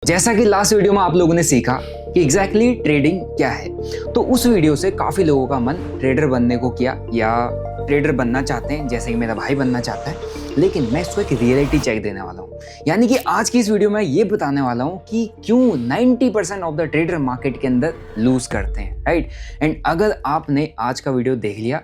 जैसा कि last video में आप लोगों ने सीखा कि एग्जैक्टली ट्रेडिंग क्या है, तो उस वीडियो से काफ़ी लोगों का मन ट्रेडर बनने को किया या ट्रेडर बनना चाहते हैं, जैसे कि मेरा भाई बनना चाहता है। लेकिन मैं इसको एक रियलिटी चेक देने वाला हूँ, यानी कि आज की इस वीडियो में ये बताने वाला हूँ कि क्यों 90% ऑफ द ट्रेडर मार्केट के अंदर लूज करते हैं, राइट। एंड अगर आपने आज का वीडियो देख लिया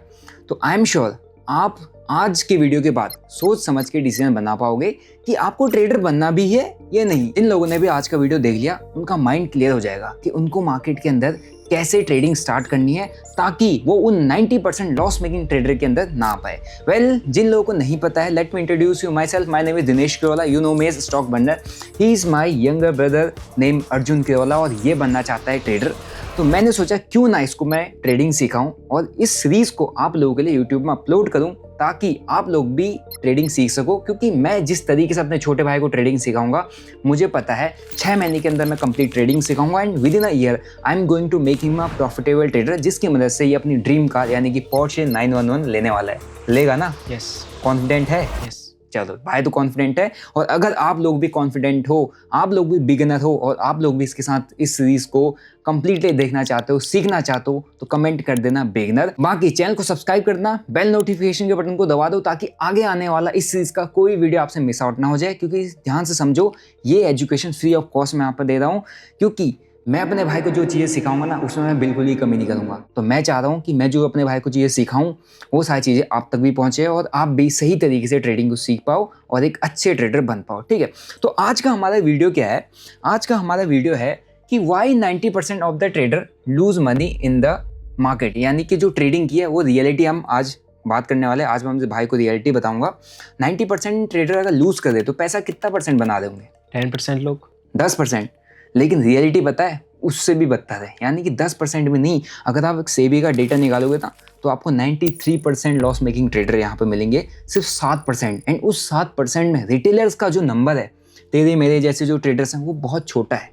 तो आई एम श्योर आप आज के वीडियो के बाद सोच समझ के डिसीजन बना पाओगे कि आपको ट्रेडर बनना भी है या नहीं। इन लोगों ने भी आज का वीडियो देख लिया, उनका माइंड क्लियर हो जाएगा कि उनको मार्केट के अंदर कैसे ट्रेडिंग स्टार्ट करनी है ताकि वो उन 90% लॉस मेकिंग ट्रेडर के अंदर ना पाए। वेल, जिन लोगों को नहीं पता है, let me introduce you myself. My name is Dinesh Kirola, you know me as stock बंडर। He is my younger brother name Arjun Kirola और ये बनना चाहता है ट्रेडर। तो मैंने सोचा क्यों ना इसको मैं ट्रेडिंग सिखाऊं और इस सीरीज को आप लोगों के लिए यूट्यूब में अपलोड करूं ताकि आप लोग भी ट्रेडिंग सीख सको। क्योंकि मैं जिस तरीके से अपने छोटे भाई को ट्रेडिंग सिखाऊंगा, मुझे पता है 6 महीने के अंदर मैं कंप्लीट ट्रेडिंग सिखाऊंगा and within a year I am going to make him a profitable trader, जिसकी मदद से ये अपनी ड्रीम कार यानी कि पोर्शे 911 लेने वाला है। लेगा ना? यस। कॉन्फिडेंट है? यस। चलो, भाई तो कॉन्फिडेंट है। और अगर आप लोग भी कॉन्फिडेंट हो, आप लोग भी बिगिनर हो और आप लोग भी इसके साथ इस सीरीज को कंप्लीटली देखना चाहते हो, सीखना चाहते हो, तो कमेंट कर देना बिगिनर। बाकी चैनल को सब्सक्राइब करना, बेल नोटिफिकेशन के बटन को दबा दो ताकि आगे आने वाला इस सीरीज का कोई वीडियो आपसे मिस आउट ना हो जाए। क्योंकि ध्यान से समझो, ये एजुकेशन फ्री ऑफ कॉस्ट मैं यहाँ पर दे रहा हूँ, क्योंकि मैं अपने भाई को जो चीज़ें सिखाऊंगा ना, उसमें मैं बिल्कुल ही कमी नहीं करूंगा। तो मैं चाह रहा हूँ कि मैं जो अपने भाई को चीज़ें सिखाऊं वो सारी चीज़ें आप तक भी पहुँचे और आप भी सही तरीके से ट्रेडिंग को सीख पाओ और एक अच्छे ट्रेडर बन पाओ, ठीक है। तो आज का हमारा वीडियो क्या है? आज का हमारा वीडियो है कि why 90% of the trader lose money in the market, यानी कि जो ट्रेडिंग की है वो रियलिटी हम आज बात करने वाले हैं। आज मैं अपने भाई को रियलिटी बताऊंगा। 90% ट्रेडर अगर लूज कर दे तो पैसा कितना परसेंट बना देंगे? 10% लोग, 10%। लेकिन रियलिटी पता है उससे भी बदतर है, यानी कि 10% में नहीं। अगर आप एक सेबी का डेटा निकालोगे ना तो आपको 93% लॉस मेकिंग ट्रेडर यहाँ पे मिलेंगे, सिर्फ 7%। एंड उस 7% में रिटेलर्स का जो नंबर है, तेरे मेरे जैसे जो ट्रेडर्स हैं, वो बहुत छोटा है।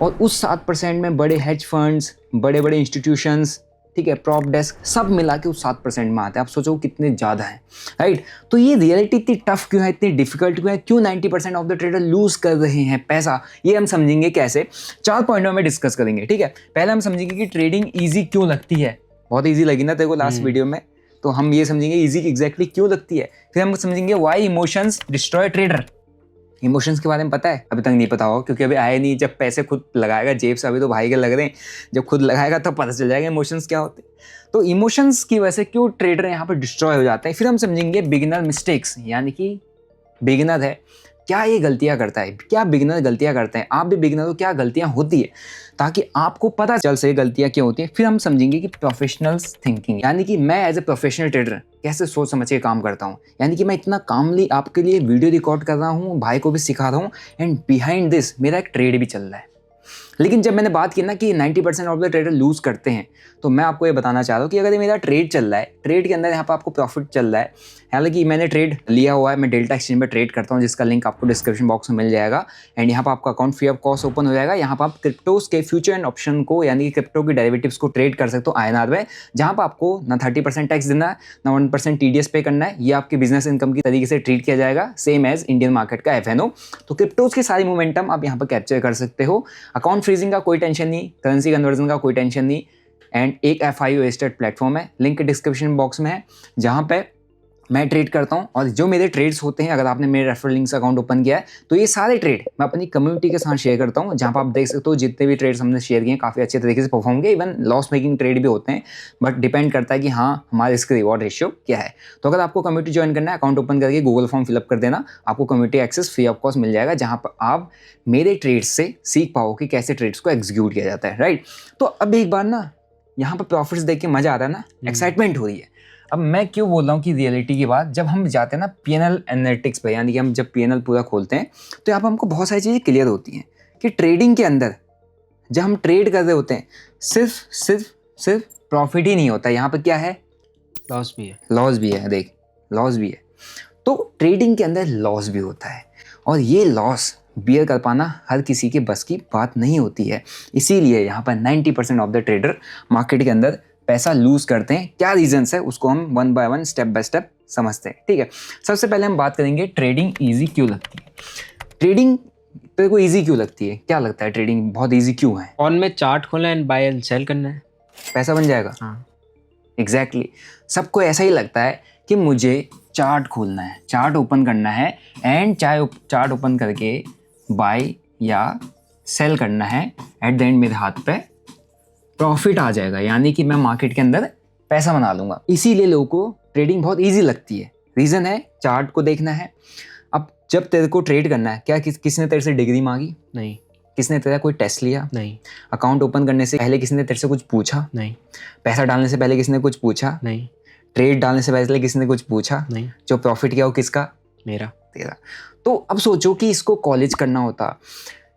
और उस 7% में बड़े हेज फंड्स, बड़े बड़े इंस्टीट्यूशंस, ठीक है, प्रॉप डेस्क, सब मिला के उस 7% में आते हैं। आप सोचो कितने ज़्यादा हैं, राइट। तो ये रियलिटी इतनी टफ क्यों है, इतनी डिफिकल्ट क्यों है, क्यों 90% ऑफ द ट्रेडर लूज कर रहे हैं पैसा, ये हम समझेंगे कैसे। 4 पॉइंटों में डिस्कस करेंगे, ठीक है। पहले हम समझेंगे कि ट्रेडिंग ईजी क्यों लगती है। बहुत ईजी लगी ना तेरे को लास्ट वीडियो में, तो हम ये समझेंगे ईजी एग्जैक्टली क्यों लगती है। फिर हम समझेंगे why emotions destroy trader. Emotions के बारे में पता है? अभी तक नहीं पता होगा क्योंकि अभी आए नहीं। जब पैसे खुद लगाएगा जेब से, अभी तो भाई के लग रहे हैं, जब खुद लगाएगा तब पता चल जाएगा इमोशंस क्या होते हैं। तो इमोशंस की वजह से क्यों ट्रेडर यहाँ पर डिस्ट्रॉय हो जाते हैं। फिर हम समझेंगे बिगिनर मिस्टेक्स, यानी कि बिगिनर है क्या ये गलतियाँ करता है, क्या बिगिनर गलतियाँ करते हैं, आप भी बिगिनर हो, क्या गलतियाँ होती है, ताकि आपको पता चल सके गलतियाँ क्यों होती हैं। फिर हम समझेंगे कि प्रोफेशनल्स थिंकिंग, यानी कि मैं एज ए प्रोफेशनल ट्रेडर कैसे सोच समझ के काम करता हूँ, यानी कि मैं इतना कामली आपके लिए वीडियो रिकॉर्ड कर रहा हूँ, भाई को भी सिखा रहा हूँ एंड बिहाइंड दिस मेरा एक ट्रेड भी चल रहा है। लेकिन जब मैंने बात की ना कि 90% ऑफ द ट्रेडर लूज करते हैं, तो मैं आपको ये बताना चाह रहा हूँ कि अगर ये मेरा ट्रेड चल रहा है, ट्रेड के अंदर यहाँ पर आपको प्रॉफिट चल रहा है, हालांकि मैंने ट्रेड लिया हुआ है, मैं डेल्टा एक्सचेंज में ट्रेड करता हूँ, जिसका लिंक आपको डिस्क्रिप्शन बॉक्स में मिल जाएगा। एंड यहाँ पर आपका account free of cost open हो जाएगा। यहाँ पर आप क्रिप्टोज के फ्यूचर एंड ऑप्शन को, यानी कि क्रिप्टो के डेरिवेटिव्स को ट्रेड कर सकते हो INR में, जहाँ पर आपको ना 30% टैक्स देना है, ना 1% TDS पे करना है। ये आपके बिजनेस इनकम की तरीके से ट्रीट किया जाएगा, सेम एज इंडियन मार्केट का FNO। तो क्रिप्टोज के सारी मोमेंटम आप यहाँ पर कैप्चर कर सकते हो। अकाउंट फ्रीजिंग का कोई टेंशन नहीं, करेंसी कन्वर्जन का कोई टेंशन नहीं। एंड एक FIO रजिस्टर्ड प्लेटफॉर्म है, लिंक डिस्क्रिप्शन बॉक्स में है, जहाँ पे मैं ट्रेड करता हूँ। और जो मेरे ट्रेड्स होते हैं, अगर आपने मेरे रेफरल लिंक से अकाउंट ओपन किया है, तो ये सारे ट्रेड मैं अपनी कम्युनिटी के साथ शेयर करता हूँ, जहाँ पर आप देख सकते हो जितने भी ट्रेड्स हमने शेयर किए हैं काफ़ी अच्छे तरीके से परफॉर्म किए। इवन लॉस मेकिंग ट्रेड भी होते हैं, बट डिपेंड करता है कि हाँ हमारा रिस्क रिवॉर्ड रेशियो क्या है। तो अगर आपको कम्युनिटी ज्वाइन करना है, अकाउंट ओपन करके गूगल फॉर्म फिलअप कर देना, आपको community access free of cost मिल जाएगा, जहाँ पर आप मेरे ट्रेड्स से सीख पाओ कि कैसे ट्रेड्स को एग्जीक्यूट किया जाता है, राइट। तो अब एक बार ना यहाँ पर प्रॉफिट्स देख के मजा आ रहा है ना, एक्साइटमेंट हो रही है। अब मैं क्यों बोल रहा हूँ कि रियलिटी की बात, जब हम जाते हैं ना PNL एनालिटिक्स पे, यानी कि हम जब PNL पूरा खोलते हैं, तो यहाँ पर हमको बहुत सारी चीज़ें क्लियर होती हैं कि ट्रेडिंग के अंदर जब हम ट्रेड कर रहे होते हैं, सिर्फ प्रॉफिट ही नहीं होता, यहाँ पर क्या है, लॉस भी है। लॉस भी है। देख, लॉस भी है। तो ट्रेडिंग के अंदर लॉस भी होता है, और ये लॉस बियर कर पाना हर किसी के बस की बात नहीं होती है। इसीलिए यहाँ पर 90% ऑफ द ट्रेडर मार्केट के अंदर पैसा लूज करते हैं। क्या रीजंस है उसको हम one by one, step by step समझते हैं, ठीक है। सबसे पहले हम बात करेंगे ट्रेडिंग ईजी क्यों लगती है। ट्रेडिंग तेरे को इजी क्यों लगती है? क्या लगता है ट्रेडिंग बहुत इजी क्यों है? ऑन में चार्ट खोलना है एंड बाय एंड सेल करना है। पैसा बन जाएगा। हाँ, एग्जैक्टली सबको ऐसा ही लगता है कि मुझे चार्ट खोलना है, चार्ट ओपन करना है एंड चाहे चार्ट ओपन करके बाय या सेल करना है, एट द एंड मेरे हाथ पे प्रॉफिट आ जाएगा, यानी कि मैं मार्केट के अंदर पैसा बना लूंगा। इसीलिए लोगों को ट्रेडिंग बहुत इजी लगती है। रीज़न है चार्ट को देखना है। अब जब तेरे को ट्रेड करना है, क्या किसने तेरे से डिग्री मांगी? नहीं किसने तेरा कोई टेस्ट लिया? नहीं अकाउंट ओपन करने से पहले किसने तेरे से कुछ पूछा? नहीं पैसा डालने से पहले किसने कुछ पूछा? नहीं ट्रेड डालने से पहले किसने कुछ पूछा? नहीं। जो प्रॉफिट किया वो किसका? मेरा। तेरा। तो अब सोचो कि इसको कॉलेज करना होता,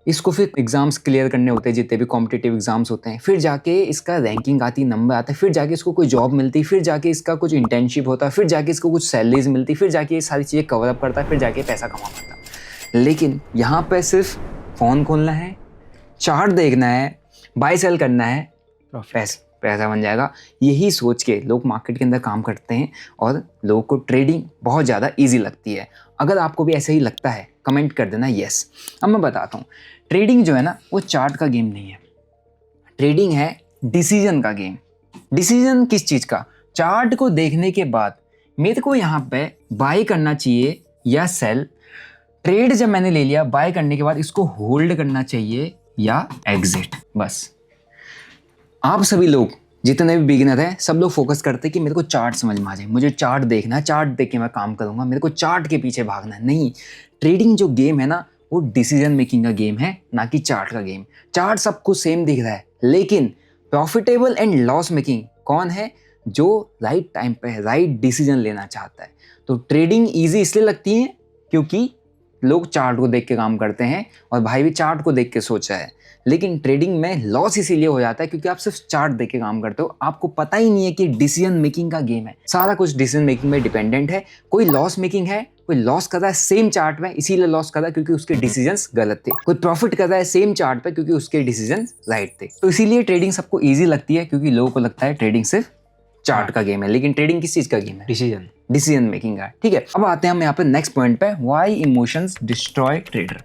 इसको फिर एग्जाम्स क्लियर करने होते हैं, जितने भी कॉम्पिटिटिव एग्जाम्स होते हैं, फिर जाके इसका रैंकिंग आती, नंबर आता है, फिर जाके इसको कोई जॉब मिलती, फिर जाके इसका कुछ इंटर्नशिप होता, फिर जाके इसको कुछ सैलरीज मिलती, फिर जाके ये सारी चीज़ें कवर अप करता है, फिर जाके पैसा कमा पाता। लेकिन यहाँ पे सिर्फ फ़ोन खोलना है, चार्ट देखना है, बाय सेल करना है, पैसा बन जाएगा। यही सोच के लोग मार्केट के अंदर काम करते हैं और लोगों को ट्रेडिंग बहुत ज़्यादा ईजी लगती है। अगर आपको भी ऐसे ही लगता है कमेंट कर देना यस। अब मैं बताता हूँ, ट्रेडिंग जो है ना वो चार्ट का गेम नहीं है, ट्रेडिंग है डिसीजन का गेम। डिसीजन किस चीज़ का? चार्ट को देखने के बाद मेरे को यहाँ पे बाय करना चाहिए या सेल। ट्रेड जब मैंने ले लिया, बाय करने के बाद इसको होल्ड करना चाहिए या एग्जिट। बस आप सभी लोग जितने भी बिगिनर हैं सब लोग फोकस करते हैं कि मेरे को चार्ट समझ में आ जाए, मुझे चार्ट देखना है, चार्ट देख के मैं काम करूंगा, मेरे को चार्ट के पीछे भागना है। नहीं, ट्रेडिंग जो गेम है ना वो डिसीजन मेकिंग का गेम है, ना कि चार्ट का गेम। चार्ट सबको सेम दिख रहा है, लेकिन प्रॉफिटेबल एंड लॉस मेकिंग कौन है? जो राइट टाइम पे राइट डिसीजन लेना चाहता है। तो ट्रेडिंग ईजी इसलिए लगती है क्योंकि लोग चार्ट को देख के काम करते हैं, और भाई भी चार्ट को देख के सोचा है। लेकिन ट्रेडिंग में लॉस इसीलिए हो जाता है क्योंकि आप सिर्फ चार्ट देख के काम करते हो, आपको पता ही नहीं है कि डिसीजन मेकिंग का गेम है। सारा कुछ डिसीजन मेकिंग में डिपेंडेंट है। कोई लॉस मेकिंग है, कोई लॉस कर रहा है सेम चार्ट में, इसीलिए लॉस कर रहा है क्योंकि उसके डिसीजंस गलत थे। कोई प्रॉफिट कर रहा है सेम चार्ट पे क्योंकि उसके डिसीजंस राइट थे। तो इसीलिए ट्रेडिंग सबको ईजी लगती है क्योंकि लोगों को लगता है ट्रेडिंग सिर्फ चार्ट का गेम है। लेकिन ट्रेडिंग किस चीज का गेम है? डिसीजन मेकिंग का। ठीक है, अब आते हैं हम यहाँ पे नेक्स्ट पॉइंट पे, why emotions destroy trader.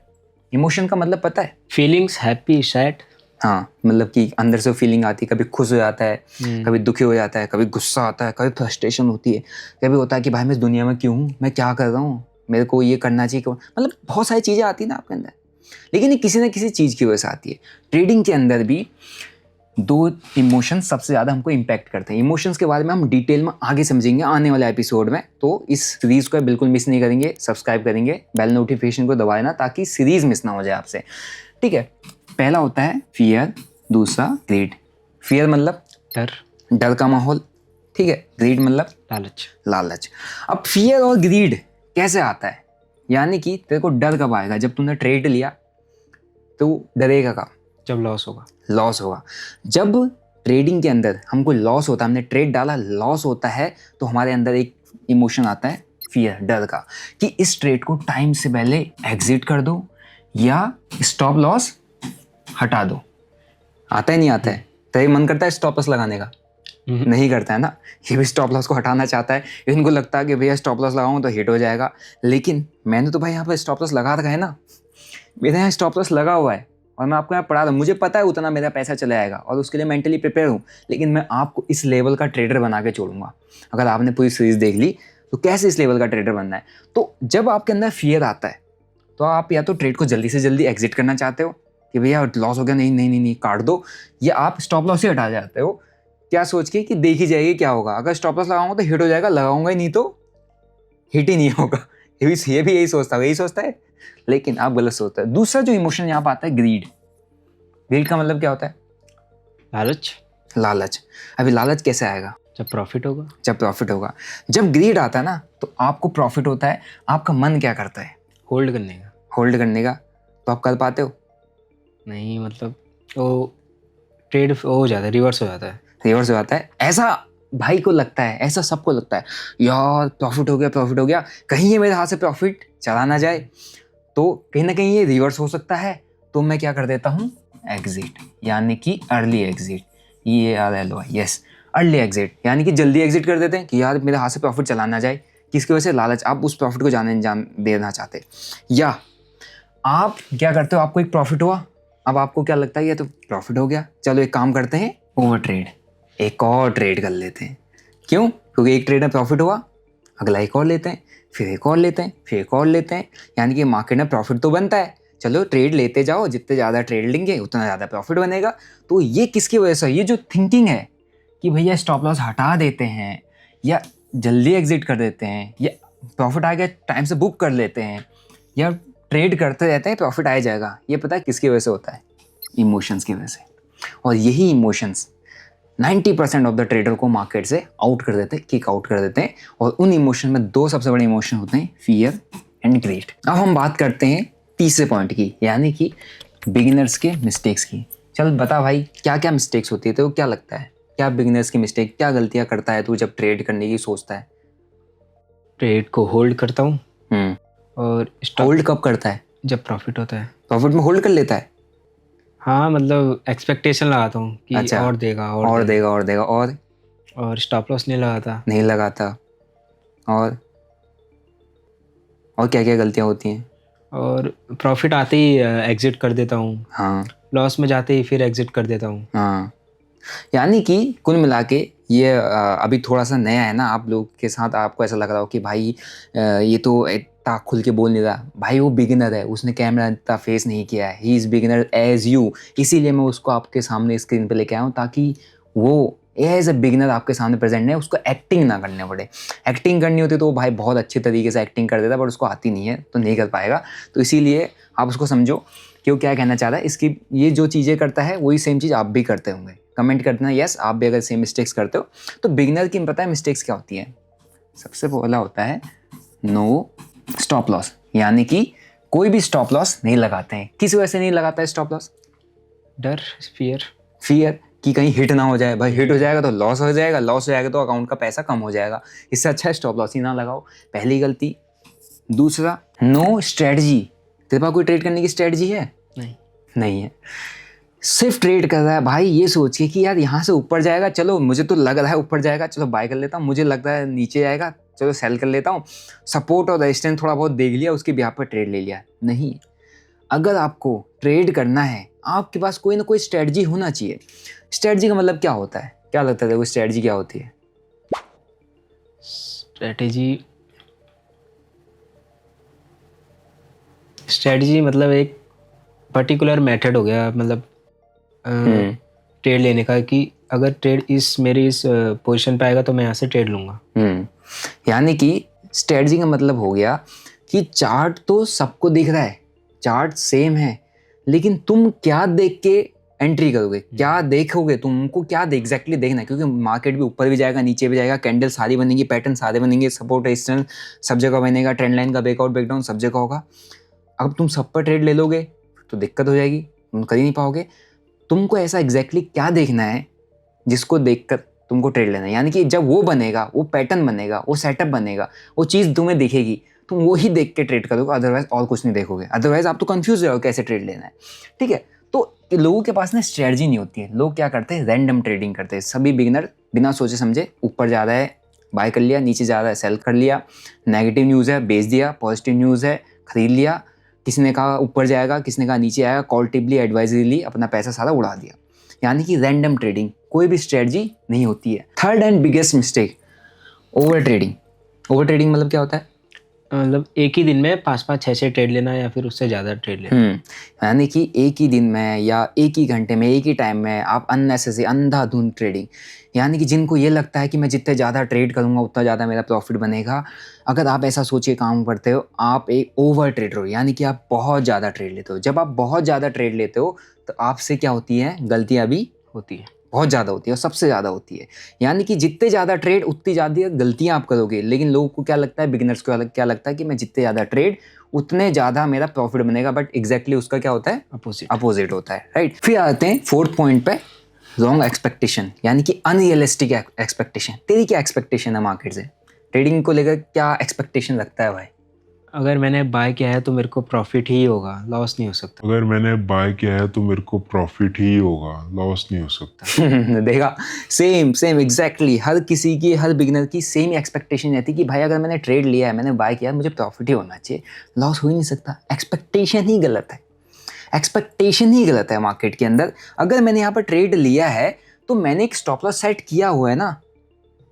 Emotion का मतलब पता है? Feelings, happy, sad. हाँ, मतलब कि अंदर से फीलिंग आती है, कभी खुश हो जाता है, कभी दुखी हो जाता है, कभी गुस्सा आता है, कभी फ्रस्ट्रेशन होती है, कभी होता है कि भाई मैं इस दुनिया में क्यों हूँ, मैं क्या कर रहा हूँ, मेरे को ये करना चाहिए, मतलब बहुत सारी चीज़ें आती है ना आपके अंदर। लेकिन ये किसी ना किसी चीज़ की वजह से आती है। ट्रेडिंग के अंदर भी दो इमोशन सबसे ज़्यादा हमको इम्पैक्ट करते हैं। इमोशंस के बारे में हम डिटेल में आगे समझेंगे आने वाले एपिसोड में, तो इस सीरीज़ को बिल्कुल मिस नहीं करेंगे, सब्सक्राइब करेंगे, बेल नोटिफिकेशन को दबा देना ताकि सीरीज़ मिस ना हो जाए आपसे। ठीक है, पहला होता है फियर, दूसरा ग्रीड। फियर मतलब डर का माहौल, ठीक है। ग्रीड मतलब लालच। अब फियर और ग्रीड कैसे आता है? यानी कि तेरे को डर कब आएगा? जब तूने ट्रेड लिया तो डरेगा कब? जब लॉस होगा। जब ट्रेडिंग के अंदर हमको लॉस होता है, हमने ट्रेड डाला, लॉस होता है, तो हमारे अंदर एक इमोशन आता है फियर, डर का, कि इस ट्रेड को टाइम से पहले एग्जिट कर दो या स्टॉप लॉस हटा दो। आता है नहीं आता है? तेरा मन करता है स्टॉप लॉस लगाने का? नहीं करता है ना। ये भी स्टॉप लॉस को हटाना चाहता है, इनको लगता है कि भैया स्टॉप लॉस लगाऊं तो हिट हो जाएगा। लेकिन मैंने तो भाई यहाँ पर स्टॉप लॉस लगा रखा है ना, मेरे यहाँ स्टॉप लॉस लगा हुआ है और मैं आपको यहाँ पढ़ा रहा हूँ। मुझे पता है उतना मेरा पैसा चला जाएगा और उसके लिए मेंटली प्रिपेयर हूँ, लेकिन मैं आपको इस लेवल का ट्रेडर बना के छोड़ूंगा। अगर आपने पूरी सीरीज देख ली तो कैसे इस लेवल का ट्रेडर बनना है। तो जब आपके अंदर फियर आता है तो आप या तो ट्रेड को जल्दी से जल्दी एग्जिट करना चाहते हो कि भैया लॉस हो गया, नहीं काट दो, या आप स्टॉप लॉस ही हटा जाते हो क्या सोच के कि देखी जाएगी क्या होगा, अगर स्टॉप लॉस लगाऊंगा तो हिट हो जाएगा, लगाऊंगा ही नहीं तो हिट ही नहीं होगा। ये भी यही सोचता है, लेकिन आप गलत सोचते हैं। दूसरा जो इमोशन यहाँ पर आता है ग्रीड। ग्रीड का मतलब क्या होता है? लालच। अभी लालच कैसे आएगा? जब प्रॉफिट होगा। जब ग्रीड आता है ना तो आपको प्रॉफिट होता है, आपका मन क्या करता है? होल्ड करने का। तो आप कर पाते हो? नहीं, मतलब वो ट्रेड हो जाता है, रिवर्स हो जाता है। ऐसा भाई को लगता है, ऐसा सबको लगता है, यार प्रॉफिट हो गया, कहीं ये मेरे हाथ से प्रॉफिट चला ना जाए, तो कहीं ना कहीं ये रिवर्स हो सकता है। तो मैं क्या कर देता हूँ? एग्जिट, यानी कि early exit. Yes, early exit, यानी कि जल्दी एग्जिट कर देते हैं कि यार मेरे हाथ से प्रॉफिट चला ना जाए। किसकी वजह से? लालच। आप उस प्रॉफिट को देना चाहते। या आप क्या करते हो, आपको एक प्रॉफिट हुआ, अब आपको क्या लगता है ये तो प्रॉफिट हो गया, चलो एक काम करते हैं, ओवर ट्रेड, एक और ट्रेड कर लेते हैं। क्यों? क्योंकि एक ट्रेड में प्रॉफिट हुआ, अगला एक और लेते हैं, फिर एक और लेते हैं, फिर एक और लेते हैं, यानी कि मार्केट में प्रॉफिट तो बनता है। चलो ट्रेड लेते जाओ, जितने ज़्यादा ट्रेड लेंगे उतना ज़्यादा प्रॉफिट बनेगा। तो ये किसकी वजह से? ये जो थिंकिंग है कि भैया स्टॉप लॉस हटा देते हैं या जल्दी एग्जिट कर देते हैं या प्रॉफिट आ गया टाइम से बुक कर लेते हैं या ट्रेड करते रहते हैं प्रॉफिट आ जाएगा, ये पता है किसकी वजह से होता है? इमोशंस की वजह से। और यही इमोशंस 90% ऑफ द ट्रेडर को मार्केट से आउट कर देते हैं, किक आउट कर देते हैं। और उन इमोशन में दो सबसे बड़े इमोशन होते हैं, फियर एंड ग्रीड। अब हम बात करते हैं तीसरे पॉइंट की, यानी कि बिगिनर्स के मिस्टेक्स की। चल बता भाई, क्या क्या मिस्टेक्स होती है, तो क्या लगता है क्या बिगिनर्स की मिस्टेक, क्या गलतियां करता है तू जब ट्रेड करने की सोचता है? ट्रेड को होल्ड करता हूँ और होल्ड कब करता है? जब प्रॉफिट होता है। प्रॉफिट में होल्ड कर लेता है? हाँ, मतलब एक्सपेक्टेशन लगाता हूँ कि अच्छा, और देगा और देगा और स्टॉप लॉस नहीं लगाता। नहीं लगाता। और क्या क्या गलतियां होती हैं? और प्रॉफिट आते ही एग्जिट कर देता हूँ, हाँ लॉस में जाते ही फिर एग्जिट कर देता हूँ। हाँ, यानी कि कुल मिला के ये अभी थोड़ा सा नया है ना आप लोग के साथ, आपको ऐसा लग रहा हो कि भाई ये तो इतना खुल के बोल नहीं रहा। भाई वो बिगिनर है, उसने कैमरा इतना फेस नहीं किया है, he is beginner as you. इसीलिए मैं उसको आपके सामने स्क्रीन पे लेके आया हूँ, ताकि वो एज अ बिगिनर आपके सामने प्रेजेंट है, उसको एक्टिंग ना करने पड़े। एक्टिंग करनी होती तो वो भाई बहुत अच्छे तरीके से एक्टिंग कर देता, बट उसको आती नहीं है तो नहीं कर पाएगा। तो इसीलिए आप उसको समझो कि वो क्या कहना चाह रहा है। इसकी ये जो चीज़ें करता है वही सेम चीज़ आप भी करते होंगे। कमेंट करना यस, आप भी अगर सेम मिस्टेक्स करते हो। तो बिगिनर की पता है मिस्टेक्स क्या होती है? सबसे पहला होता है नो स्टॉप लॉस, यानी कि कोई भी स्टॉप लॉस नहीं लगाते हैं। किस वजह से नहीं लगाता है स्टॉप लॉस? डर, फियर कि कहीं हिट ना हो जाए। भाई हिट हो जाएगा तो लॉस हो जाएगा, लॉस हो जाएगा तो अकाउंट का पैसा कम हो जाएगा। इससे अच्छा है स्टॉप लॉस ही ना लगाओ, पहली गलती। दूसरा, नो स्ट्रेटजी। तेरे पास कोई ट्रेड करने की स्ट्रेटजी है? नहीं है, सिर्फ ट्रेड कर रहा है भाई ये सोच के कि यार यहाँ से ऊपर जाएगा, चलो मुझे तो लग रहा है ऊपर जाएगा, चलो बाय कर लेता हूँ। मुझे लग रहा है नीचे जाएगा, चलो सेल कर लेता हूँ। सपोर्ट और रेजिस्टेंस थोड़ा बहुत देख लिया, उसके बिहाफ पर ट्रेड ले लिया। नहीं, अगर आपको ट्रेड करना है आपके पास कोई ना कोई स्ट्रेटजी होना चाहिए। स्ट्रेटजी का मतलब क्या होता है? क्या लगता है देखो, स्ट्रेटजी क्या होती है? स्ट्रेटजी मतलब एक पर्टिकुलर मेथड हो गया, मतलब ट्रेड लेने का, कि अगर ट्रेड मेरी इस पोजीशन पे आएगा तो मैं यहाँ से ट्रेड लूँगा। यानी कि स्ट्रेटजी का मतलब हो गया कि चार्ट तो सबको दिख रहा है, चार्ट सेम है, लेकिन तुम क्या देख के एंट्री करोगे, क्या देखोगे, तुमको क्या एग्जैक्टली देखना है। क्योंकि मार्केट भी ऊपर भी जाएगा नीचे भी जाएगा, कैंडल सारी बनेंगी, पैटर्न सारे बनेंगे, सपोर्ट रेजिस्टेंस सब जगह बनेगा, ट्रेंड लाइन का ब्रेकआउट ब्रेकडाउन सब जगह होगा। अब तुम सब पर ट्रेड ले लोगे तो दिक्कत हो जाएगी, तुम कर ही नहीं पाओगे। तुमको ऐसा एग्जैक्टली क्या देखना है जिसको देखकर तुमको ट्रेड लेना है। यानी कि जब वो बनेगा, वो पैटर्न बनेगा, वो सेटअप बनेगा, वो चीज़ तुम्हें दिखेगी, तुम वो ही देख के ट्रेड करोगे, अदरवाइज और कुछ नहीं देखोगे। अदरवाइज आप तो कंफ्यूज रहोगे कैसे ट्रेड लेना है। ठीक है, तो लोगों के पास ना स्ट्रेटजी नहीं होती है। लोग क्या करते हैं, रैंडम ट्रेडिंग करते हैं। सभी बिगिनर बिना सोचे समझे ऊपर जा रहा है बाय कर लिया, नीचे जा रहा है सेल कर लिया, नेगेटिव न्यूज़ है बेच दिया, पॉजिटिव न्यूज़ है खरीद लिया, किसी ने कहा ऊपर जाएगा, किसी ने कहा नीचे आएगा, कॉल्टिवली एडवाइजरी ली, अपना पैसा सारा उड़ा दिया। यानी कि रैंडम ट्रेडिंग, कोई भी स्ट्रेटजी नहीं होती है। Third and biggest mistake, over trading. Over trading मतलब क्या होता है? मतलब एक ही दिन में 5-5, 6-6 ट्रेड लेना या फिर उससे ज़्यादा ट्रेड लेना। यानी कि एक ही दिन में या एक ही घंटे में, एक ही टाइम में आप अननेसेसरी अंधाधुंध ट्रेडिंग, यानी कि जिनको ये लगता है कि मैं जितने ज़्यादा ट्रेड करूँगा उतना ज़्यादा मेरा प्रॉफिट बनेगा। अगर आप ऐसा सोच के काम करते हो, आप एक ओवर ट्रेडर हो, यानी कि आप बहुत ज़्यादा ट्रेड लेते हो। जब आप बहुत ज़्यादा ट्रेड लेते हो तो आपसे क्या होती है, गलतियाँ भी होती है, बहुत ज़्यादा होती है और सबसे ज़्यादा होती है। यानी कि जितने ज़्यादा ट्रेड उतनी ज़्यादा गलतियाँ आप करोगे। लेकिन लोगों को क्या लगता है, बिगिनर्स को क्या लगता है कि मैं जितने ज़्यादा ट्रेड उतने ज़्यादा मेरा प्रॉफिट बनेगा, बट एग्जैक्टली उसका क्या होता है, अपोजिट होता है। राइट, फिर आते हैं फोर्थ पॉइंट पे, रॉन्ग एक्सपेक्टेशन, यानी कि अनरियलिस्टिक एक्सपेक्टेशन। तेरी क्या एक्सपेक्टेशन है मार्केट से? ट्रेडिंग को लेकर क्या एक्सपेक्टेशन रखता है भाई? अगर मैंने बाय किया है तो मेरे को प्रॉफिट ही होगा, लॉस नहीं हो सकता। अगर मैंने बाय किया है तो मेरे को प्रॉफिट ही होगा, लॉस नहीं हो सकता। देखा, सेम सेम एग्जैक्टली हर किसी की, हर बिगिनर की सेम एक्सपेक्टेशन रहती है कि भाई अगर मैंने ट्रेड लिया है, मैंने बाय किया है, मुझे प्रॉफिट ही होना चाहिए, लॉस हो ही नहीं सकता। एक्सपेक्टेशन ही गलत है, एक्सपेक्टेशन ही गलत है मार्केट के अंदर। अगर मैंने यहाँ पर ट्रेड लिया है तो मैंने एक स्टॉप लॉस सेट किया हुआ है ना।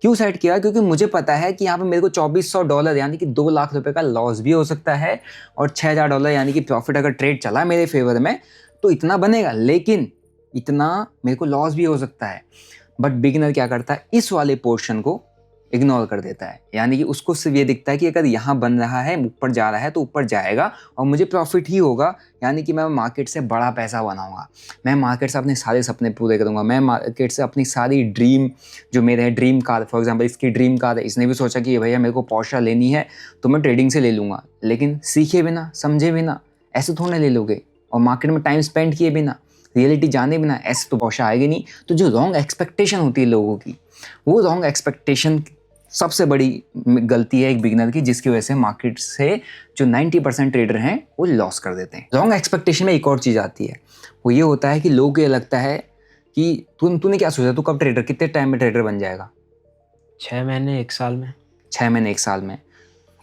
क्यों सेट किया? क्योंकि मुझे पता है कि यहाँ पे मेरे को $2400 यानी कि 2 लाख रुपए का लॉस भी हो सकता है, और $6000 यानी कि प्रॉफिट अगर ट्रेड चला मेरे फेवर में तो इतना बनेगा, लेकिन इतना मेरे को लॉस भी हो सकता है। बट बिगिनर क्या करता है, इस वाले पोर्शन को इग्नोर कर देता है, यानी कि उसको सिर्फ ये दिखता है कि अगर यहाँ बन रहा है, ऊपर जा रहा है तो ऊपर जाएगा और मुझे प्रॉफिट ही होगा, यानी कि मैं मार्केट से बड़ा पैसा बनाऊंगा, मैं मार्केट से अपने सारे सपने पूरे करूंगा, मैं मार्केट से अपनी सारी ड्रीम, जो मेरे हैं ड्रीम कार, फॉर एग्जांपल इसकी ड्रीम कार है, इसने भी सोचा कि भैया मेरे को पोर्शा लेनी है तो मैं ट्रेडिंग से ले लूँगा, लेकिन सीखे बिना, समझे बिना ऐसे थोड़ा ले लोगे, और मार्केट में टाइम स्पेंड किए बिना, रियलिटी जाने बिना ऐसे तो पोर्शा आएगी नहीं। तो जो रॉन्ग एक्सपेक्टेशन होती है लोगों की, वो रॉन्ग एक्सपेक्टेशन सबसे बड़ी गलती है एक बिगिनर की, जिसकी वजह से मार्केट से जो 90% ट्रेडर हैं वो लॉस कर देते हैं। रॉन्ग एक्सपेक्टेशन में एक और चीज़ आती है, वो ये होता है कि लोगों को ये लगता है कि तूने क्या सोचा, तू कब ट्रेडर, कितने टाइम में ट्रेडर बन जाएगा? 6 महीने 1 साल में। 6 महीने 1 साल में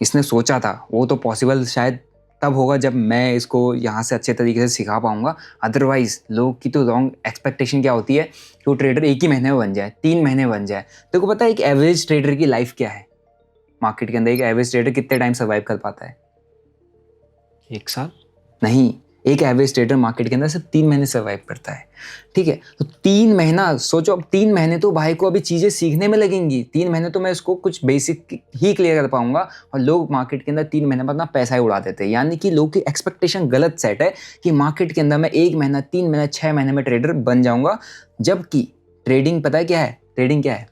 इसने सोचा था, वो तो पॉसिबल शायद तब होगा जब मैं इसको यहाँ से अच्छे तरीके से सिखा पाऊंगा। अदरवाइज लोग की तो रॉन्ग एक्सपेक्टेशन क्या होती है कि वो ट्रेडर 1 ही महीने में बन जाए, 3 महीने बन जाए। तेरे को पता है एक एवरेज ट्रेडर की लाइफ क्या है मार्केट के अंदर? एक एवरेज ट्रेडर कितने टाइम सर्वाइव कर पाता है? 1 साल नहीं, एक एवरेज ट्रेडर मार्केट के अंदर सिर्फ 3 महीने सर्वाइव करता है। ठीक है, तो 3 महीना सोचो, अब 3 महीने तो भाई को अभी चीज़ें सीखने में लगेंगी। 3 महीने तो मैं इसको कुछ बेसिक ही क्लियर कर पाऊंगा, और लोग मार्केट के अंदर 3 महीने में अपना पैसा ही उड़ा देते हैं। यानी कि लोग की एक्सपेक्टेशन गलत सेट है कि मार्केट के अंदर मैं 1 महीना, 3 महीना, 6 महीने में ट्रेडर बन जाऊंगा, जबकि ट्रेडिंग पता है क्या है? ट्रेडिंग क्या है?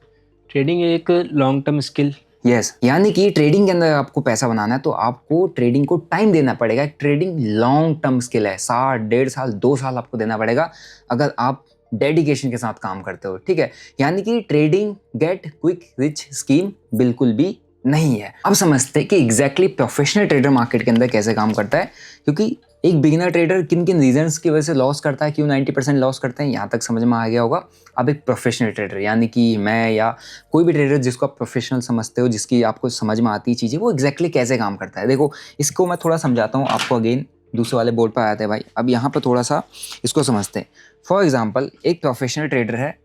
ट्रेडिंग एक लॉन्ग टर्म स्किल। यस, यानी कि ट्रेडिंग के अंदर आपको पैसा बनाना है तो आपको ट्रेडिंग को टाइम देना पड़ेगा। ट्रेडिंग लॉन्ग टर्म स्किल है, 1.5 साल 2 साल आपको देना पड़ेगा अगर आप डेडिकेशन के साथ काम करते हो। ठीक है, यानी कि trading get quick rich scheme बिल्कुल भी नहीं है। अब समझते हैं कि एग्जैक्टली प्रोफेशनल ट्रेडर मार्केट के अंदर कैसे काम करता है, क्योंकि एक बिगिनर ट्रेडर किन किन रीजंस की वजह से लॉस करता है, क्यों 90% लॉस करते हैं, यहाँ तक समझ में आ गया होगा। अब एक प्रोफेशनल ट्रेडर, यानी कि मैं या कोई भी ट्रेडर जिसको आप प्रोफेशनल समझते हो, जिसकी आपको समझ में आती है चीज़ें, वो एग्जैक्टली कैसे काम करता है। देखो, इसको मैं थोड़ा समझाता हूँ आपको, अगेन दूसरे वाले बोर्ड पर आते हैं भाई। अब यहाँ पर थोड़ा सा इसको समझते हैं। फॉर एग्जाम्पल, एक प्रोफेशनल ट्रेडर है,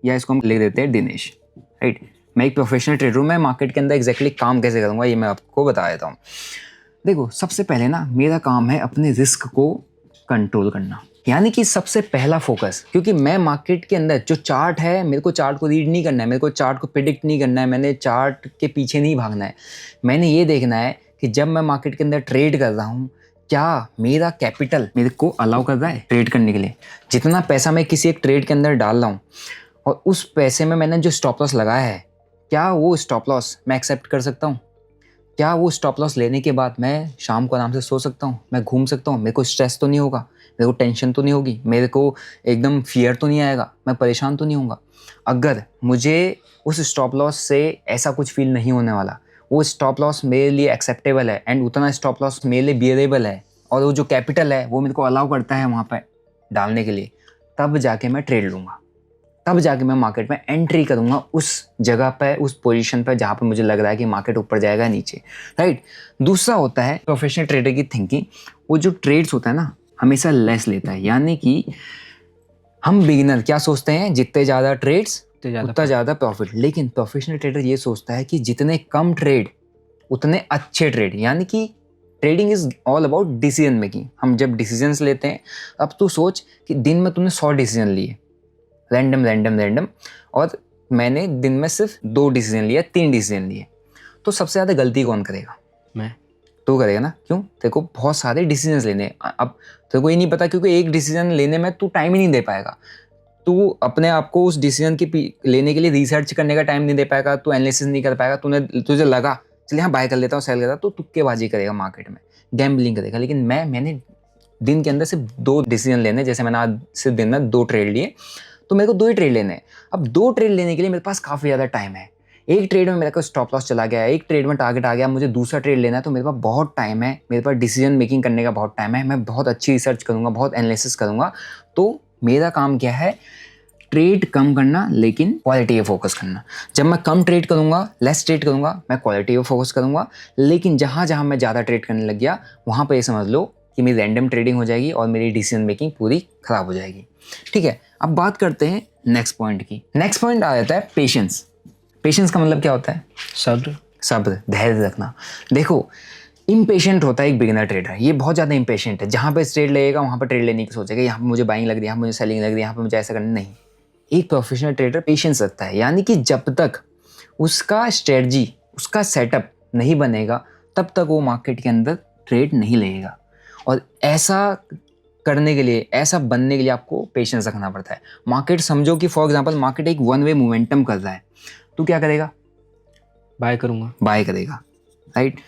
या इसको हम लिख देते हैं दिनेश, राइट। मैं एक प्रोफेशनल ट्रेडर हूँ, मैं मार्केट के अंदर एग्जैक्टली काम कैसे करूँगा ये मैं आपको बता देता हूँ। देखो, सबसे पहले ना मेरा काम है अपने रिस्क को कंट्रोल करना, यानी कि सबसे पहला फोकस, क्योंकि मैं मार्केट के अंदर जो चार्ट है, मेरे को चार्ट को रीड नहीं करना है, मेरे को चार्ट को प्रिडिक्ट नहीं करना है, मैंने चार्ट के पीछे नहीं भागना है। मैंने ये देखना है कि जब मैं मार्केट के अंदर ट्रेड कर रहा हूँ, क्या मेरा कैपिटल मेरे को अलाउ कर रहा है ट्रेड करने के लिए। जितना पैसा मैं किसी एक ट्रेड के अंदर डाल रहा हूँ और उस पैसे में मैंने जो स्टॉप लॉस लगाया है, क्या वो स्टॉप लॉस मैं एक्सेप्ट कर सकता हूँ? क्या वो स्टॉप लॉस लेने के बाद मैं शाम को आराम से सो सकता हूँ, मैं घूम सकता हूँ, मेरे को स्ट्रेस तो नहीं होगा, मेरे को टेंशन तो नहीं होगी, मेरे को एकदम फियर तो नहीं आएगा, मैं परेशान तो नहीं होऊंगा? अगर मुझे उस स्टॉप लॉस से ऐसा कुछ फील नहीं होने वाला, वो स्टॉप लॉस मेरे लिए एक्सेप्टेबल है एंड उतना स्टॉप लॉस मेरे लिए बियरेबल है, और वो जो कैपिटल है वो मेरे को अलाउ करता है वहाँ पर डालने के लिए, तब जाके मैं ट्रेड लूँगा, तब जाके मैं मार्केट में एंट्री करूंगा उस जगह पे, उस पोजीशन पे जहाँ पे मुझे लग रहा है कि मार्केट ऊपर जाएगा नीचे, राइट। दूसरा होता है प्रोफेशनल ट्रेडर की थिंकिंग, वो जो ट्रेड्स होता है ना हमेशा लेस लेता है। यानी कि हम बिगिनर क्या सोचते हैं, जितने ज़्यादा ट्रेड्स उतना ज़्यादा प्रॉफिट, लेकिन प्रोफेशनल ट्रेडर ये सोचता है कि जितने कम ट्रेड उतने अच्छे ट्रेड। यानी कि trading is all about decision making. हम जब डिसीजंस लेते हैं, अब तू सोच कि दिन में तूने 100 डिसीजन लिए, रैंडम, और मैंने दिन में सिर्फ 2 डिसीजन लिया, 3 डिसीजन लिए, तो सबसे ज़्यादा गलती कौन करेगा? मैं। तो करेगा ना, क्यों? तेरे को बहुत सारे डिसीजन लेने, अब तेरे को ये नहीं पता, क्योंकि एक डिसीजन लेने में तू टाइम ही नहीं दे पाएगा, तू अपने आप को उस डिसीजन की लेने के लिए रिसर्च करने का टाइम नहीं दे पाएगा, तू एनालिसिस नहीं कर पाएगा, तुझे लगा चलिए हाँ बाय कर लेता हूँ, सेल करता हूँ, तो तुक्केबाजी करेगा मार्केट में, गैम्बलिंग करेगा। लेकिन मैंने दिन के अंदर सिर्फ 2 डिसीजन लेने, जैसे मैंने आज सिर्फ दिन में 2 ट्रेड लिए, तो मेरे को 2 ही ट्रेड लेने हैं। अब 2 ट्रेड लेने के लिए मेरे पास काफ़ी ज़्यादा टाइम है। एक ट्रेड में मेरे को स्टॉप लॉस चला गया, एक ट्रेड में टारगेट आ गया, मुझे दूसरा ट्रेड लेना है, तो मेरे पास बहुत टाइम है, मेरे पास डिसीजन मेकिंग करने का बहुत टाइम है, मैं बहुत अच्छी रिसर्च करूँगा, बहुत एनालिसिस करूँगा। तो मेरा काम क्या है, ट्रेड कम करना लेकिन क्वालिटी पे फोकस करना। जब मैं कम ट्रेड करूँगा, लेस ट्रेड करूँगा, मैं क्वालिटी पे फोकस करूँगा। लेकिन जहाँ जहाँ मैं ज़्यादा ट्रेड करने लग गया वहाँ पर ये समझ लो कि मेरी रैंडम ट्रेडिंग हो जाएगी और मेरी डिसीजन मेकिंग पूरी ख़राब हो जाएगी। ठीक है, अब बात करते हैं नेक्स्ट पॉइंट की। नेक्स्ट पॉइंट आ जाता है पेशेंस। पेशेंस का मतलब क्या होता है? सब्र, धैर्य रखना। देखो, इम्पेशेंट होता है एक बिगिनर ट्रेडर, ये बहुत ज़्यादा इम्पेशेंट है। जहाँ पे ट्रेड लगेगा वहाँ पर ट्रेड लेने की सोचेगा, यहाँ पे मुझे बाइंग लग रही है, यहाँ पे मुझे सेलिंग लग रही है, यहाँ पे मुझे ऐसा करना। नहीं, एक प्रोफेशनल ट्रेडर पेशेंस रखता है, यानी कि जब तक उसका स्ट्रेटजी, उसका सेटअप नहीं बनेगा तब तक वो मार्केट के अंदर ट्रेड नहीं लेगा। और ऐसा करने के लिए, ऐसा बनने के लिए आपको पेशेंस रखना पड़ता है। मार्केट समझो कि फॉर एग्जांपल मार्केट एक वन वे मोमेंटम कर रहा है, तो क्या करेगा? बाय करूँगा, बाय करेगा, राइट?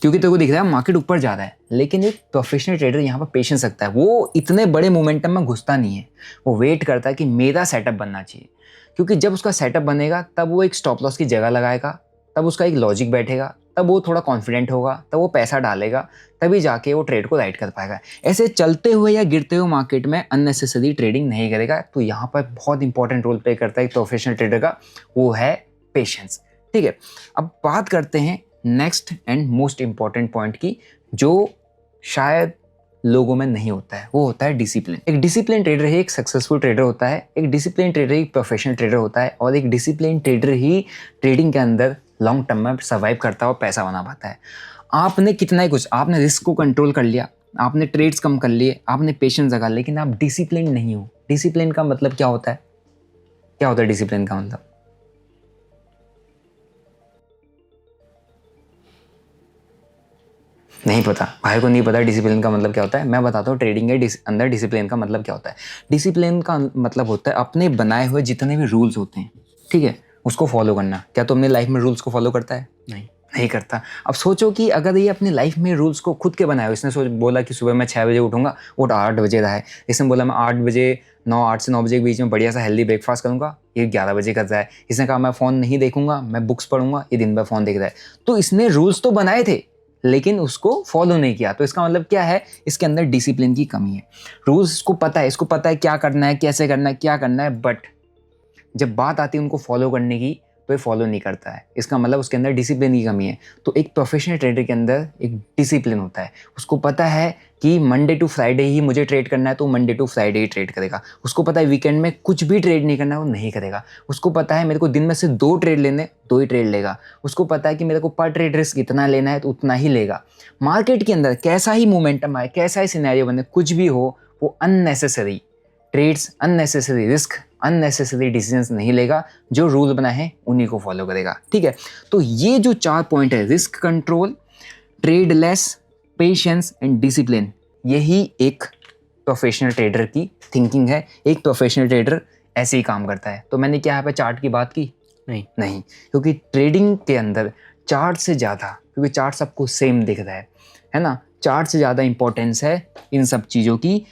क्योंकि तेरे को दिख रहा है मार्केट ऊपर जा रहा है। लेकिन एक प्रोफेशनल ट्रेडर यहाँ पर पेशेंस रखता है, वो इतने बड़े मोमेंटम में घुसता नहीं है, वो वेट करता है कि मेरा सेटअप बनना चाहिए। क्योंकि जब उसका सेटअप बनेगा तब वो एक स्टॉप लॉस की जगह लगाएगा, तब उसका एक लॉजिक बैठेगा, तब वो थोड़ा कॉन्फिडेंट होगा, तब वो पैसा डालेगा, तभी जाके वो ट्रेड को राइट कर पाएगा। ऐसे चलते हुए या गिरते हुए मार्केट में अननेसेसरी ट्रेडिंग नहीं करेगा। तो यहाँ पर बहुत इंपॉर्टेंट रोल प्ले करता है एक प्रोफेशनल ट्रेडर का, वो है पेशेंस। ठीक है, अब बात करते हैं next and most important point की, जो शायद लोगों में नहीं होता है, वो होता है डिसिप्लिन। एक डिसिप्लिन ट्रेडर ही एक सक्सेसफुल ट्रेडर होता है, एक डिसिप्लिन ट्रेडर ही प्रोफेशनल ट्रेडर होता है, और एक डिसिप्लिन ट्रेडर ही ट्रेडिंग के अंदर लॉन्ग टर्म में सर्वाइव करता है और पैसा बना पाता है। आपने कितना ही कुछ, आपने रिस्क को कंट्रोल कर लिया, आपने ट्रेड्स कम कर लिए, आपने पेशेंस लगा, लेकिन आप डिसिप्लिन नहीं हो। डिसिप्लिन का मतलब क्या होता है? क्या होता है डिसिप्लिन का मतलब? नहीं पता, भाई को नहीं पता डिसिप्लिन का मतलब क्या होता है। मैं बताता हूँ ट्रेडिंग के अंदर डिसिप्लिन का मतलब क्या होता है। डिसिप्लिन का मतलब होता है अपने बनाए हुए जितने भी रूल्स होते हैं, ठीक है, उसको फॉलो करना। क्या तुम अपने लाइफ में रूल्स को फॉलो करता है? नहीं करता। अब सोचो कि अगर ये अपनी लाइफ में रूल्स को खुद के बनाए हो, इसने बोला कि सुबह मैं 6 बजे उठूंगा, वो 8 बजे रहा है। इसने बोला मैं 8 से 9 बजे के बीच में बढ़िया सा हेल्दी ब्रेकफास्ट करूंगा, ये 11 बजे कर रहा है। इसने कहा मैं फ़ोन नहीं देखूंगा, मैं बुक्स पढ़ूंगा, ये दिन भर फ़ोन देख रहा है। तो इसने रूल्स तो बनाए थे लेकिन उसको फॉलो नहीं किया। तो इसका मतलब क्या है? इसके अंदर डिसिप्लिन की कमी है। रूल्स इसको पता है, क्या करना है, कैसे करना है, क्या करना है, बट जब बात आती है उनको फॉलो करने की तो ये फॉलो नहीं करता है। इसका मतलब उसके अंदर डिसिप्लिन की कमी है। तो एक प्रोफेशनल ट्रेडर के अंदर एक डिसिप्लिन होता है। उसको पता है कि मंडे टू फ्राइडे ही मुझे ट्रेड करना है, तो मंडे टू फ्राइडे ही ट्रेड करेगा। उसको पता है वीकेंड में कुछ भी ट्रेड नहीं करना है, वो नहीं करेगा। उसको पता है मेरे को दिन में से 2 ट्रेड लेने, 2 ही ट्रेड लेगा। उसको पता है कि मेरे को पर ट्रेड रिस्क इतना लेना है तो उतना ही लेगा। मार्केट के अंदर कैसा ही मोमेंटम आए, कैसा ही सिनेरियो बने, कुछ भी हो, वो unnecessary trades, unnecessary risk, unnecessary decisions नहीं लेगा। जो रूल बनाए हैं उन्हीं को फॉलो करेगा। ठीक है, तो ये जो 4 पॉइंट है, risk control, trade less, patience and discipline, यही एक प्रोफेशनल ट्रेडर की थिंकिंग है। एक प्रोफेशनल ट्रेडर ऐसे ही काम करता है। तो मैंने क्या यहाँ पे चार्ट की बात की? नहीं, क्योंकि ट्रेडिंग के अंदर चार्ट से ज़्यादा, क्योंकि चार्ट सबको सेम दिख रहा है ना, चार्ट से ज़्यादा इंपॉर्टेंस है इन सब चीज़ों की।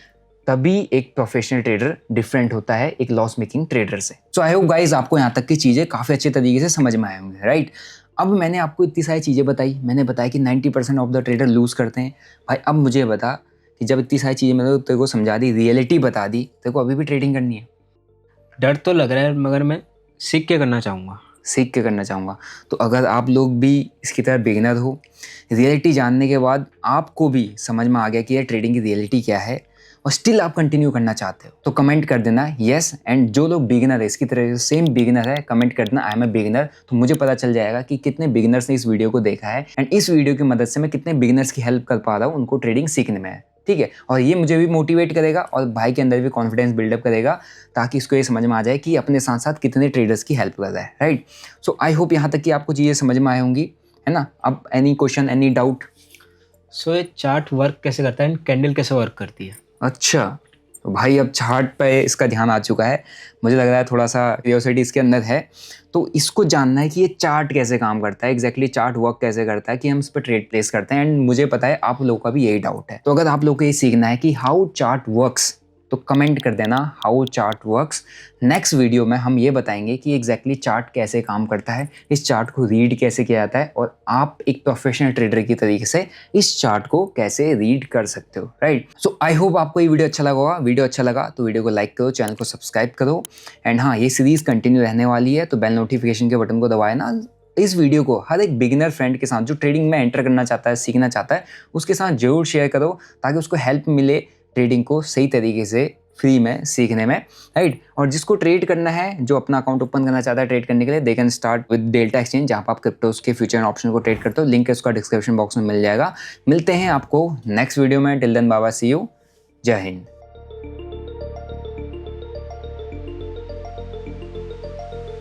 तभी एक प्रोफेशनल ट्रेडर डिफरेंट होता है एक लॉस मेकिंग ट्रेडर से। सो आई होप गाइज आपको यहाँ तक की चीज़ें काफ़ी अच्छे तरीके से समझ में आए होंगे, राइट? अब मैंने आपको इतनी सारी चीज़ें बताई, मैंने बताया कि 90% ऑफ द ट्रेडर लूज़ करते हैं। भाई अब मुझे बता कि जब इतनी सारी चीज़ें मैंने तेरे को समझा दी, रियलिटी बता दी, तेरे को अभी भी ट्रेडिंग करनी है? डर तो लग रहा है, मगर मैं सीख के करना चाहूँगा। सीख के करना चाहूँगा। तो अगर आप लोग भी इसकी तरह बिगिनर हो, रियलिटी जानने के बाद आपको भी समझ में आ गया कि ये ट्रेडिंग की रियलिटी क्या है और स्टिल आप कंटिन्यू करना चाहते हो, तो कमेंट कर देना यस। एंड जो लोग बिगिनर है, इसकी तरह सेम बिगिनर है, कमेंट कर देना आई एम ए बिगिनर। तो मुझे पता चल जाएगा कि कितने बिगिनर्स ने इस वीडियो को देखा है एंड इस वीडियो की मदद से मैं कितने बिगिनर्स की हेल्प कर पा रहा हूँ उनको ट्रेडिंग सीखने में। ठीक है, और ये मुझे भी मोटिवेट करेगा और भाई के अंदर भी कॉन्फिडेंस बिल्डअप करेगा, ताकि इसको ये समझ में आ जाए कि अपने साथ साथ कितने ट्रेडर्स की हेल्प कर रहा है, राइट? सो आई होप यहाँ तक कि आपको चीज़ें समझ में आए होंगी, है ना? अब एनी क्वेश्चन, एनी डाउट? सो ये चार्ट वर्क कैसे करता है एंड कैंडल कैसे वर्क करती है? अच्छा, तो भाई अब चार्ट पे इसका ध्यान आ चुका है, मुझे लग रहा है थोड़ा सा क्यूरियोसिटी इसके अंदर है। तो इसको जानना है कि ये चार्ट कैसे काम करता है, एग्जैक्टली चार्ट वर्क कैसे करता है, कि हम इस पर ट्रेड प्लेस करते हैं। एंड मुझे पता है आप लोगों का भी यही डाउट है। तो अगर आप लोगों को ये सीखना है कि हाउ चार्ट वर्क्स, तो कमेंट कर देना how chart works. Next video में हम ये बताएंगे कि एग्जैक्टली चार्ट कैसे काम करता है, इस चार्ट को रीड कैसे किया जाता है और आप एक प्रोफेशनल ट्रेडर की तरीके से इस चार्ट को कैसे रीड कर सकते हो, राइट। सो आई होप आपको ये वीडियो अच्छा लगा होगा। वीडियो अच्छा लगा तो वीडियो को लाइक करो, चैनल को सब्सक्राइब करो एंड हाँ, ये सीरीज़ कंटिन्यू रहने वाली है तो बेल नोटिफिकेशन के बटन को दबाए ना। इस वीडियो को हर एक बिगिनर फ्रेंड के साथ जो ट्रेडिंग में एंटर करना चाहता है, सीखना चाहता है, उसके साथ जरूर शेयर करो ताकि उसको हेल्प मिले ट्रेडिंग को सही तरीके से फ्री में सीखने में, राइट। और जिसको ट्रेड करना है, जो अपना अकाउंट ओपन करना चाहता है ट्रेड करने के लिए, they can start with delta exchange, जहाँ पर आप क्रिप्टोज के फ्यूचर ऑप्शन को ट्रेड करते हो। लिंक उसका डिस्क्रिप्शन बॉक्स में मिल जाएगा। मिलते हैं आपको नेक्स्ट वीडियो में। Till then bye bye, see you, जय हिंद।